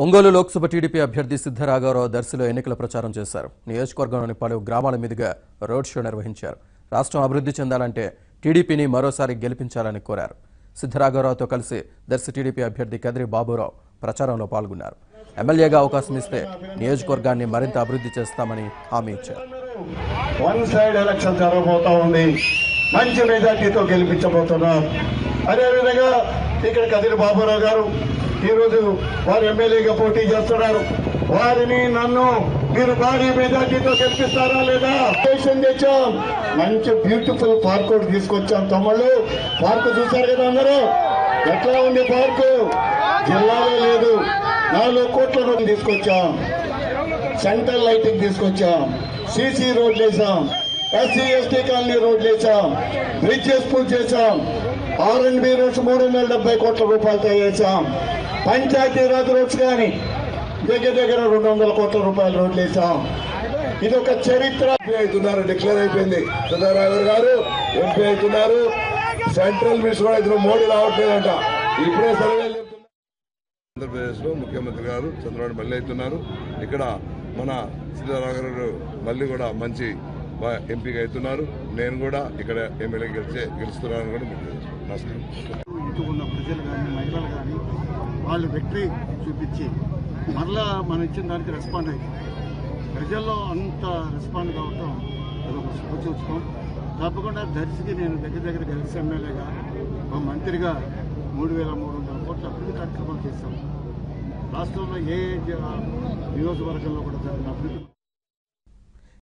Ongole Lok Sabha TDP అభ్యర్థి సిద్ధరాఘవరావు దర్శిలో ఎన్నికల ప్రచారం చేశారు. నియోజకవర్గంలోని పలు గ్రామాల మీదుగా రోడ్ షో నిర్వహించారు. రాష్ట్రం అభివృద్ధి చెందాలంటే టీడీపీని మరోసారి గెలిపించాలని కోరారు. సిద్ధరాఘవరావుతో కలిసి దర్శి టీడీపీ అభ్యర్థి కదిరి బాబురావు ప్రచారంలో పాల్గొన్నారు. ఎమ్మెల్యేగా అవకాశం ఇస్తే నియోజకవర్గాన్ని మరింత అభివృద్ధి చేస్తామని హామీ ఇచ్చారు. వన్ సైడ్ ఎలక్షన్ జరగబోతా ఉంది. మంచి మెజార్టీతో గెలిపించబోతున్నారు. అదేవిధంగా ఇక్కడ కదిరి బాబురావు గారు ఈరోజు వారు ఎమ్మెల్యేగా పోటీ చేస్తున్నారు. వారిని నన్ను మీరు భారీ మెజార్టీతో గెలిపిస్తారా లేదా? తెచ్చాం, మంచి బ్యూటిఫుల్ పార్క్ ఒకటి తీసుకొచ్చాం. తమ్ముళ్ళు, పార్కు చూశారు కదా అందరూ, ఎట్లా ఉంది పార్కు? జిల్లాలో లేదు. 4 కోట్ల రూపాయలు తీసుకొచ్చాం. సెంట్రల్ లైటింగ్ తీసుకొచ్చాం. సీసీ రోడ్లు వేసాం. ఎస్సీ ఎస్టీ కాలనీ రోడ్లు వేసాం. బ్రిడ్జెస్ పూర్తి చేశాం. R&B రోడ్స్ 370 కోట్ల రూపాయలతో వేసాం. పంచాయతీరాజ్ రోడ్స్ కానీ దగ్గర 200 కోట్ల రూపాయల రోడ్లు వేసాం. ఇది ఒక చరిత్ర. అవుతున్నారు, డిక్లేర్ అయిపోయింది. సిద్ధరాఘవరావు గారు ఎంపీ అవుతున్నారు. సెంట్రల్ మినిస్టర్ కూడా ఇద్దరు మోడీ రావట్లేదంట. ఇప్పుడే సర్వేలు చెప్తున్నారు. ఆంధ్రప్రదేశ్ లో ముఖ్యమంత్రి గారు చంద్రబాబు మళ్ళీ అవుతున్నారు. ఇక్కడ మన సిద్ధరాఘవరావు మళ్ళీ కూడా మంచి ఎంపీగా అవుతున్నారు. నేను కూడా ఇక్కడ ఎమ్మెల్యే గెలుస్తున్నాను కూడా మీకు నమస్కారం. ఇటు ఉన్న ప్రజలు కానీ మహిళలు కానీ వాళ్ళు విక్టరీ చూపించి మరలా మనం ఇచ్చిన దానికి రెస్పాండ్ అయ్యి ప్రజల్లో అంత రెస్పాండ్ కావటం అదొక శుభసూచకం. తప్పకుండా దర్శికి నేను దగ్గర గెలిచి ఎమ్మెల్యేగా మా మంత్రిగా 3300 కోట్ల అభివృద్ధి కార్యక్రమాలు చేశాం. రాష్ట్రంలో ఏ నియోజకవర్గంలో కూడా జరిగిన అభివృద్ధి